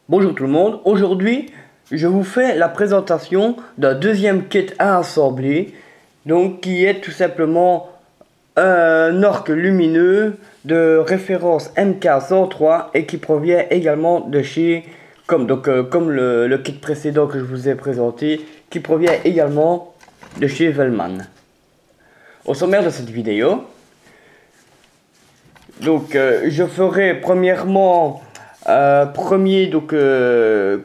Bonjour tout le monde, aujourd'hui je vous fais la présentation d'un deuxième kit à assembler, donc qui est tout simplement un orgue lumineux de référence MK103 et qui provient également de chez, comme le kit précédent que je vous ai présenté, qui provient également de chez Wellman. Au sommaire de cette vidéo, je ferai premièrement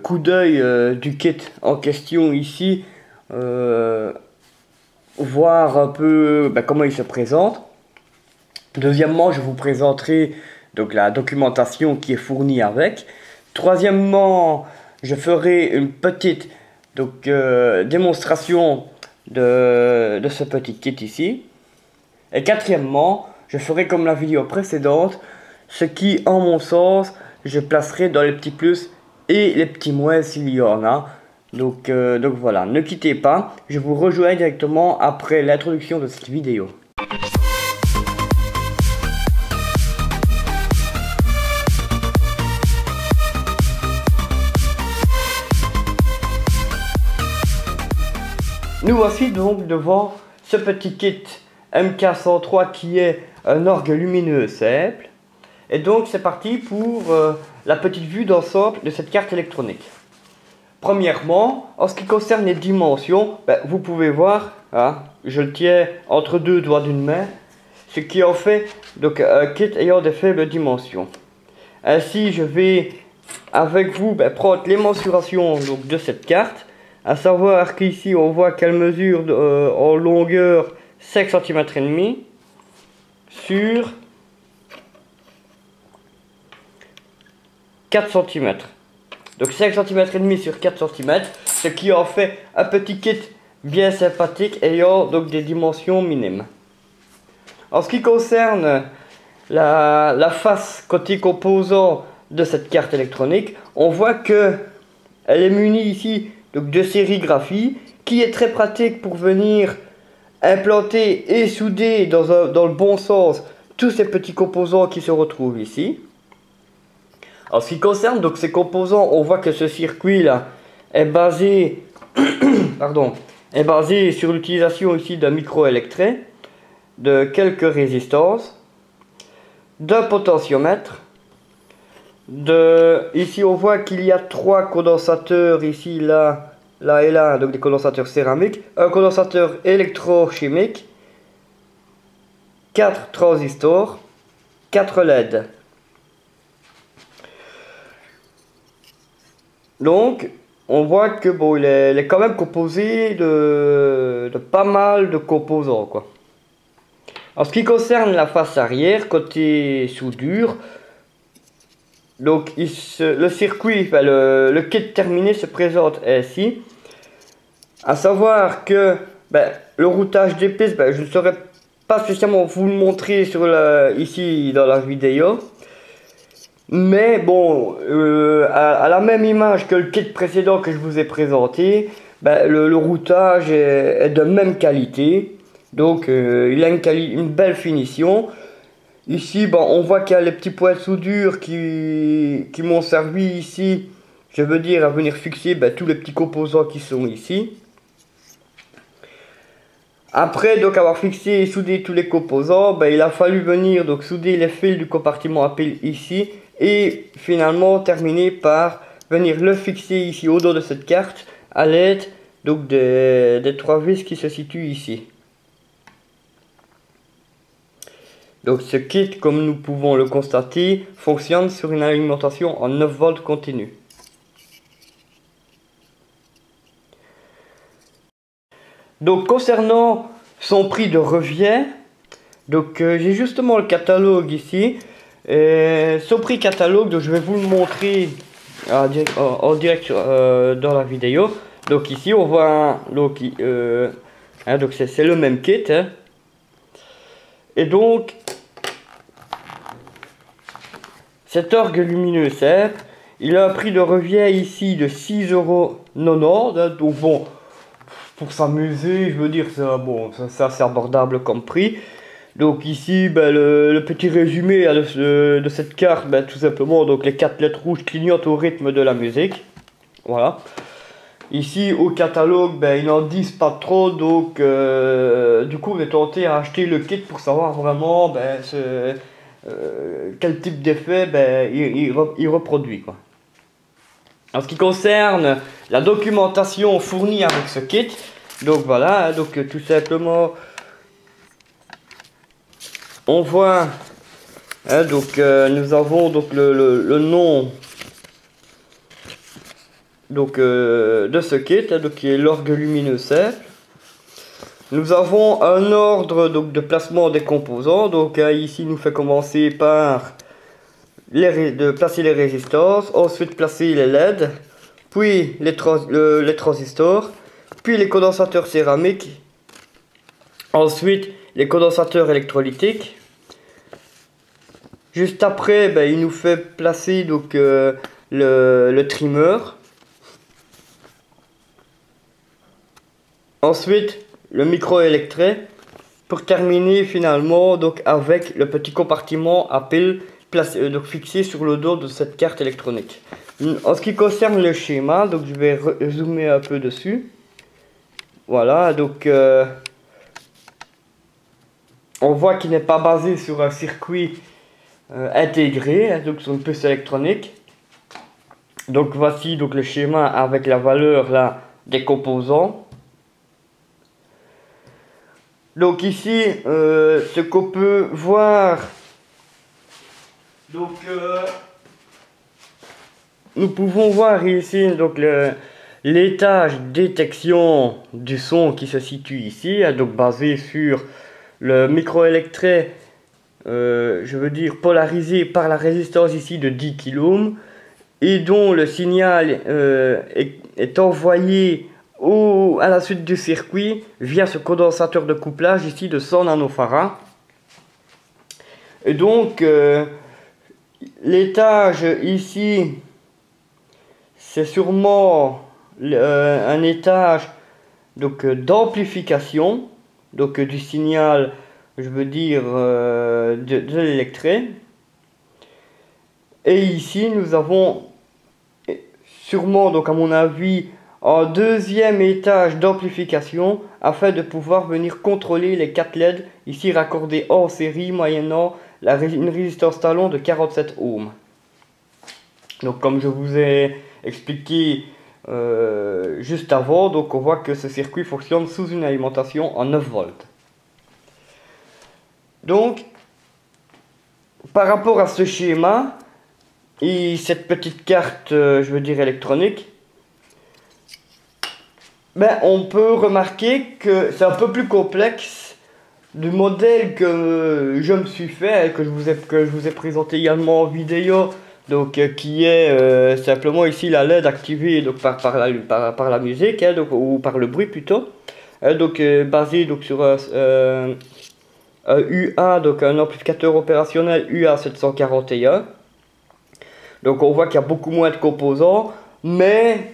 coup d'œil du kit en question ici, voir un peu comment il se présente. Deuxièmement, je vous présenterai la documentation qui est fournie avec. Troisièmement, je ferai une petite démonstration de ce petit kit ici. Et quatrièmement, je ferai comme la vidéo précédente, ce qui, en mon sens, je placerai dans les petits plus et les petits moins s'il y en a. Donc voilà, ne quittez pas, je vous rejoins directement après l'introduction de cette vidéo. Nous voici donc devant ce petit kit MK103 qui est un orgue lumineux simple. Et donc c'est parti pour la petite vue d'ensemble de cette carte électronique. Premièrement, en ce qui concerne les dimensions, vous pouvez voir, je le tiens entre deux doigts d'une main, ce qui en fait un kit ayant des faibles dimensions. Ainsi je vais avec vous prendre les mensurations de cette carte, à savoir qu'ici on voit qu'elle mesure en longueur 5 cm et demi sur 4 cm. Donc 5 cm et demi sur 4 cm, ce qui en fait un petit kit bien sympathique ayant des dimensions minimes. En ce qui concerne la face côté composant de cette carte électronique, on voit que elle est munie ici de sérigraphie qui est très pratique pour venir implanter et souder dans le bon sens tous ces petits composants qui se retrouvent ici. En ce qui concerne ces composants, on voit que ce circuit là est basé sur l'utilisation ici d'un microélectret, de quelques résistances, d'un potentiomètre, ici on voit qu'il y a 3 condensateurs ici, là et là, donc des condensateurs céramiques, un condensateur électrochimique, 4 transistors, 4 LED. Donc, on voit que il est quand même composé de pas mal de composants, quoi. En ce qui concerne la face arrière, côté soudure, le circuit, le kit terminé se présente ainsi. À savoir que le routage des pistes, je ne saurais pas spécialement vous le montrer ici dans la vidéo. Mais bon, à la même image que le kit précédent que je vous ai présenté, le routage est de même qualité. Donc il a une belle finition. Ici, on voit qu'il y a les petits points de soudure qui m'ont servi ici, je veux dire, à venir fixer tous les petits composants qui sont ici. Après avoir fixé et soudé tous les composants, il a fallu venir souder les fils du compartiment à pile ici. Et finalement terminer par venir le fixer ici au dos de cette carte à l'aide des 3 vis qui se situent ici. Donc ce kit, comme nous pouvons le constater, fonctionne sur une alimentation en 9 volts continu. Donc concernant son prix de revient, j'ai justement le catalogue ici. Son prix catalogue, je vais vous le montrer en direct dans la vidéo. Donc ici on voit c'est le même kit, et donc cet orgue lumineux simple, il a un prix de revient ici de 6,90 €. Donc bon, pour s'amuser, je veux dire, c'est assez abordable comme prix. Donc ici, ben, le petit résumé de cette carte, ben, tout simplement, donc les 4 lettres rouges clignotent au rythme de la musique. Voilà. Ici au catalogue, ben, ils n'en disent pas trop, donc du coup on est tenté à acheter le kit pour savoir vraiment ben, quel type d'effet ben, il reproduit, quoi. En ce qui concerne la documentation fournie avec ce kit, donc voilà, donc tout simplement on voit, hein, donc nous avons donc le nom donc de ce kit, hein, donc qui est l'orgue lumineux simple. Nous avons un ordre donc de placement des composants, donc ici nous fait commencer par de placer les résistances, ensuite placer les LED, puis les transistors, puis les condensateurs céramiques, ensuite les condensateurs électrolytiques. Juste après, ben, il nous fait placer donc le trimmer. Ensuite, le microélectret, pour terminer finalement donc avec le petit compartiment à pile donc fixé sur le dos de cette carte électronique. En ce qui concerne le schéma, donc je vais zoomer un peu dessus. Voilà, donc on voit qu'il n'est pas basé sur un circuit intégré, hein, donc sur une puce électronique. Donc voici donc le schéma avec la valeur là des composants. Donc ici, ce qu'on peut voir, donc nous pouvons voir ici donc l'étage détection du son qui se situe ici, hein, donc basé sur le microélectret, je veux dire polarisé par la résistance ici de 10 kΩ et dont le signal est envoyé à la suite du circuit via ce condensateur de couplage ici de 100 nanofarads. Et donc l'étage ici c'est sûrement un étage donc d'amplification donc du signal, je veux dire de l'électret. Et ici nous avons sûrement donc à mon avis un deuxième étage d'amplification afin de pouvoir venir contrôler les 4 LED ici raccordés en série moyennant une résistance talon de 47 ohms. Donc comme je vous ai expliqué juste avant, donc on voit que ce circuit fonctionne sous une alimentation en 9 volts. Donc par rapport à ce schéma et cette petite carte je veux dire électronique, ben, on peut remarquer que c'est un peu plus complexe du modèle que je me suis fait et que je vous ai présenté également en vidéo, donc qui est simplement ici la LED activée donc, par la musique, hein, donc, ou par le bruit plutôt, hein, donc basé donc, sur un UA, donc un amplificateur opérationnel UA741. Donc on voit qu'il y a beaucoup moins de composants, mais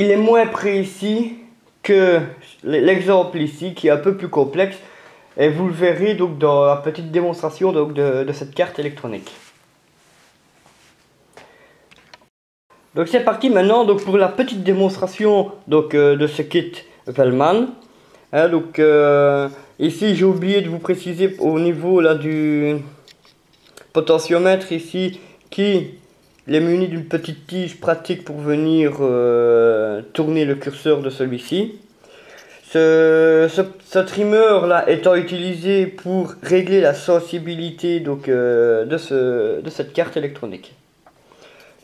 il est moins précis que l'exemple ici qui est un peu plus complexe et vous le verrez donc dans la petite démonstration donc de cette carte électronique. Donc c'est parti maintenant donc pour la petite démonstration donc de ce kit Wellman. Hein, donc ici j'ai oublié de vous préciser au niveau là du potentiomètre ici qui est muni d'une petite tige pratique pour venir tourner le curseur de celui-ci. Ce trimmer là étant utilisé pour régler la sensibilité donc, de cette carte électronique.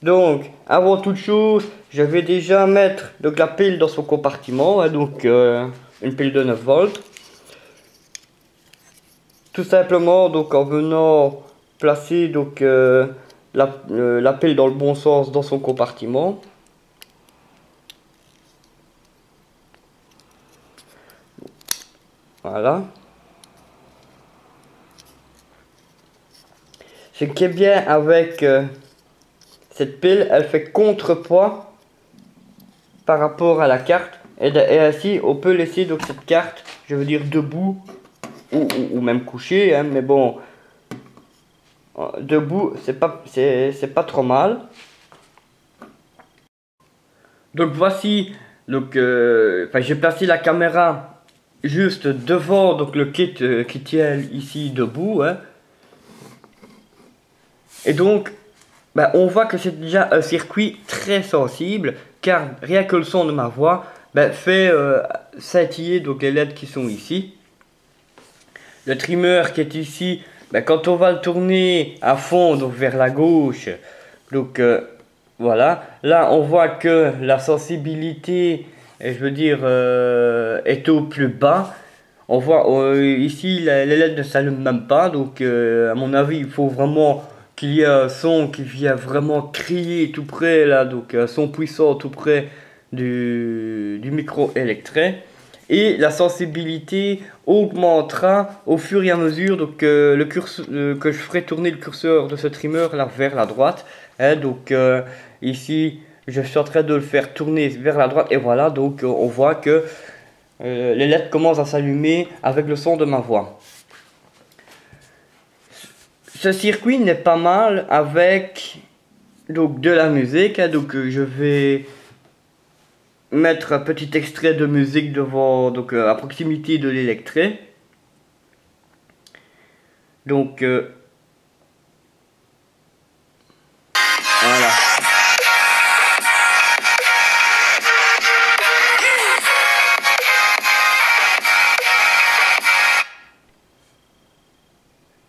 Donc avant toute chose je vais déjà mettre donc, la pile dans son compartiment, hein, donc une pile de 9 volts. Tout simplement donc en venant placer donc la pile dans le bon sens dans son compartiment. Voilà. Ce qui est bien avec cette pile, elle fait contrepoids par rapport à la carte. Et ainsi on peut laisser donc cette carte, je veux dire debout ou même couché, hein, mais bon, debout c'est pas trop mal. Donc voici, donc j'ai placé la caméra juste devant donc le kit qui tient ici debout, hein. Et donc on voit que c'est déjà un circuit très sensible, car rien que le son de ma voix fait scintiller donc les LED qui sont ici. Le trimmer qui est ici, quand on va le tourner à fond donc vers la gauche, donc voilà, là on voit que la sensibilité, je veux dire, est au plus bas. On voit ici les LED ne s'allument même pas, donc à mon avis il faut vraiment qu'il y ait un son qui vient vraiment crier tout près là, donc un son puissant tout près du micro électret. Et la sensibilité augmentera au fur et à mesure donc, que je ferai tourner le curseur de ce trimmer là vers la droite, hein, donc ici je suis en train de le faire tourner vers la droite et voilà, donc on voit que les LED commencent à s'allumer avec le son de ma voix. Ce circuit n'est pas mal avec donc de la musique, hein, donc je vais mettre un petit extrait de musique devant, donc à proximité de l'électret. Donc voilà.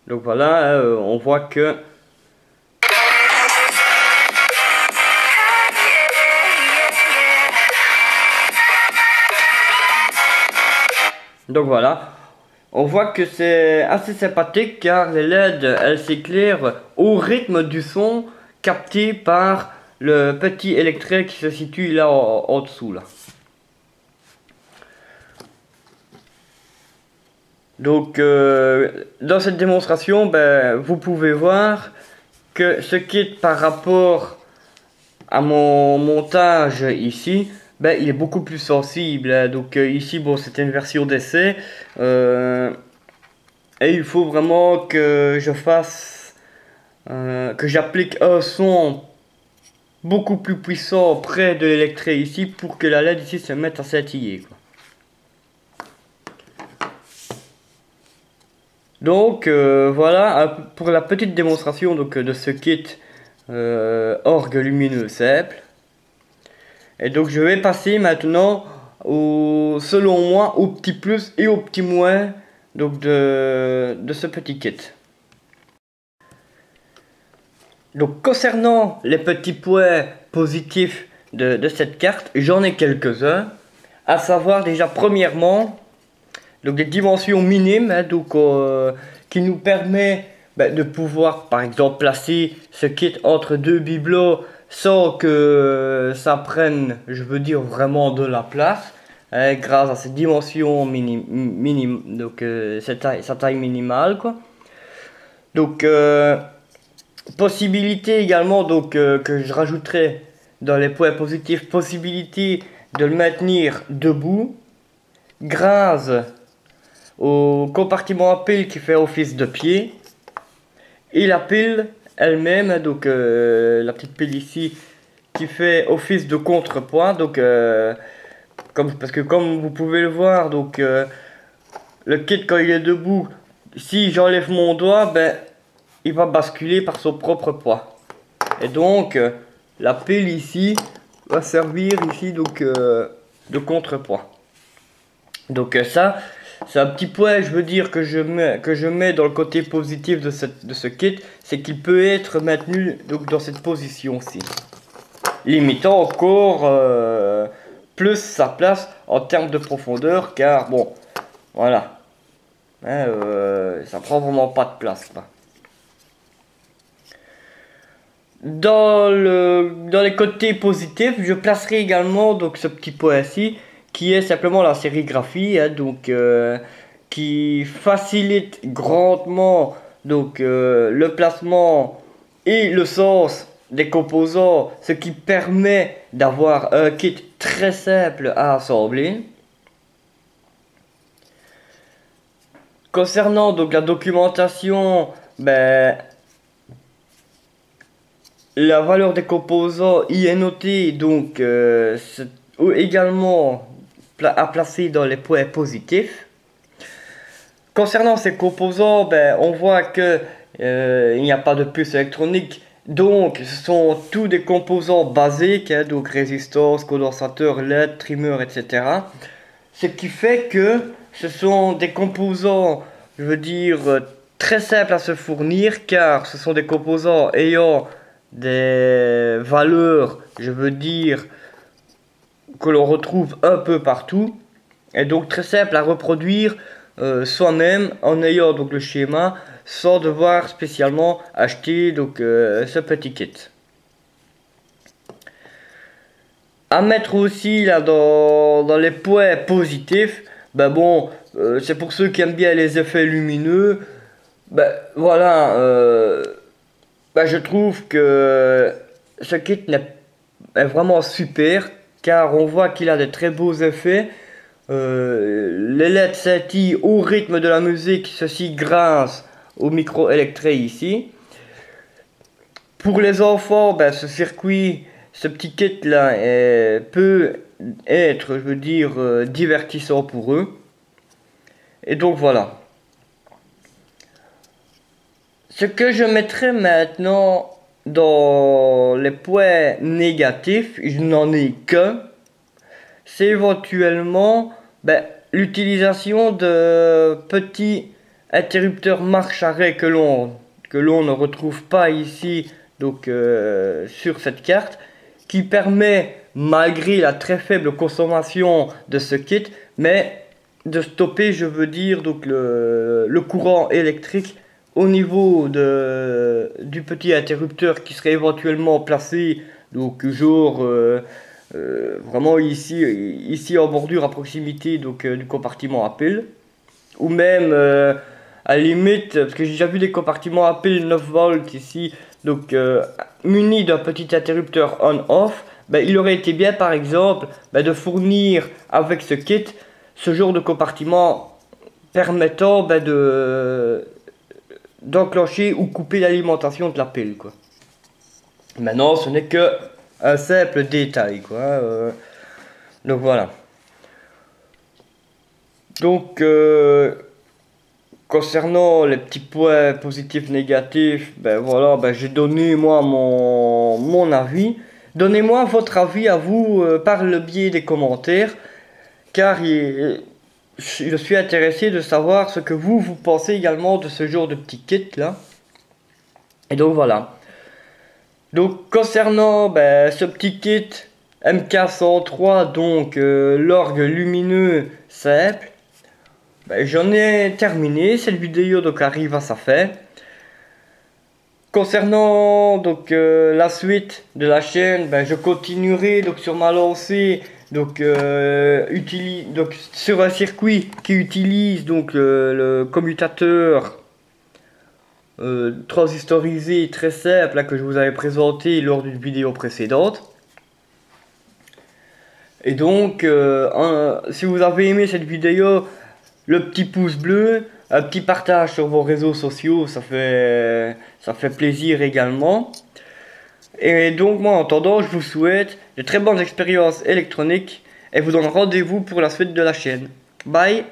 Donc voilà, on voit que on voit que c'est assez sympathique car les LED elles s'éclairent au rythme du son capté par le petit électret qui se situe là en dessous là. Donc dans cette démonstration, vous pouvez voir que ce kit par rapport à mon montage ici, il est beaucoup plus sensible, hein. Donc ici bon c'était une version d'essai et il faut vraiment que je fasse que j'applique un son beaucoup plus puissant près de l'électret ici pour que la LED ici se mette à scintiller, quoi. Donc voilà pour la petite démonstration donc, de ce kit orgue lumineux simple. Et donc je vais passer maintenant selon moi au petit plus et au petit moins donc de ce petit kit. Donc concernant les petits points positifs de cette carte, j'en ai quelques-uns. À savoir déjà premièrement donc des dimensions minimes, hein, donc, qui nous permet de pouvoir par exemple placer ce kit entre deux bibelots sans que ça prenne, je veux dire, vraiment de la place, hein, grâce à cette dimension minime, donc sa taille minimale, quoi. Donc possibilité également donc que je rajouterai dans les points positifs, possibilité de le maintenir debout grâce au compartiment à pile qui fait office de pied et la pile elle-même, donc la petite pile ici qui fait office de contrepoids, donc parce que comme vous pouvez le voir, donc le kit quand il est debout, si j'enlève mon doigt, il va basculer par son propre poids et donc la pile ici va servir ici donc de contrepoids. Donc ça c'est un petit point, je veux dire, que je mets dans le côté positif de ce kit, c'est qu'il peut être maintenu donc, dans cette position-ci, limitant encore plus sa place en termes de profondeur, car bon, voilà, hein, ça prend vraiment pas de place, quoi. Dans les côtés positifs, je placerai également donc ce petit point-ci, qui est simplement la sérigraphie, hein, donc qui facilite grandement donc le placement et le sens des composants, ce qui permet d'avoir un kit très simple à assembler. Concernant donc la documentation, ben, la valeur des composants y est notée, donc également à placer dans les points positifs. Concernant ces composants, ben, on voit que il n'y a pas de puce électronique, donc ce sont tous des composants basiques, hein, donc résistance, condensateur, LED, trimmer, etc. Ce qui fait que ce sont des composants, je veux dire, très simples à se fournir, car ce sont des composants ayant des valeurs, je veux dire, que l'on retrouve un peu partout, et donc très simple à reproduire soi-même en ayant donc le schéma, sans devoir spécialement acheter donc ce petit kit. À mettre aussi là dans les points positifs, ben bon, c'est pour ceux qui aiment bien les effets lumineux, ben voilà, ben je trouve que ce kit est vraiment super, car on voit qu'il a de très beaux effets. Les LED scintillent au rythme de la musique, ceci grâce au micro électrique ici. Pour les enfants, ben, ce circuit, ce petit kit là peut être, je veux dire, divertissant pour eux. Et donc voilà. Ce que je mettrai maintenant dans les points négatifs, je n'en ai qu'un, c'est éventuellement ben, l'utilisation de petits interrupteurs marche-arrêt que l'on ne retrouve pas ici donc sur cette carte, qui permet, malgré la très faible consommation de ce kit, mais de stopper, je veux dire, donc le courant électrique au niveau du petit interrupteur qui serait éventuellement placé, donc genre vraiment ici en bordure à proximité donc du compartiment à pile, ou même à la limite, parce que j'ai déjà vu des compartiments à pile 9 volts ici, donc munis d'un petit interrupteur on-off, ben, il aurait été bien par exemple ben, de fournir avec ce kit ce genre de compartiment permettant ben, d'enclencher ou couper l'alimentation de la pile, quoi. Maintenant ce n'est que un simple détail, quoi. Donc voilà. Donc concernant les petits points positifs, négatifs, ben voilà, ben j'ai donné moi mon avis. Donnez-moi votre avis à vous par le biais des commentaires, car je suis intéressé de savoir ce que vous pensez également de ce genre de petit kit là. Et donc voilà. Donc concernant ben, ce petit kit MK103, donc l'orgue lumineux simple, ben, j'en ai terminé. Cette vidéo donc arrive à sa fin. Concernant donc la suite de la chaîne, ben, je continuerai donc sur ma lancée donc, donc sur un circuit qui utilise donc le commutateur transistorisé très simple là, que je vous avais présenté lors d'une vidéo précédente. Et donc si vous avez aimé cette vidéo, le petit pouce bleu, un petit partage sur vos réseaux sociaux, ça fait plaisir également. Et donc moi en attendant, je vous souhaite de très bonnes expériences électroniques et vous donne rendez-vous pour la suite de la chaîne. Bye.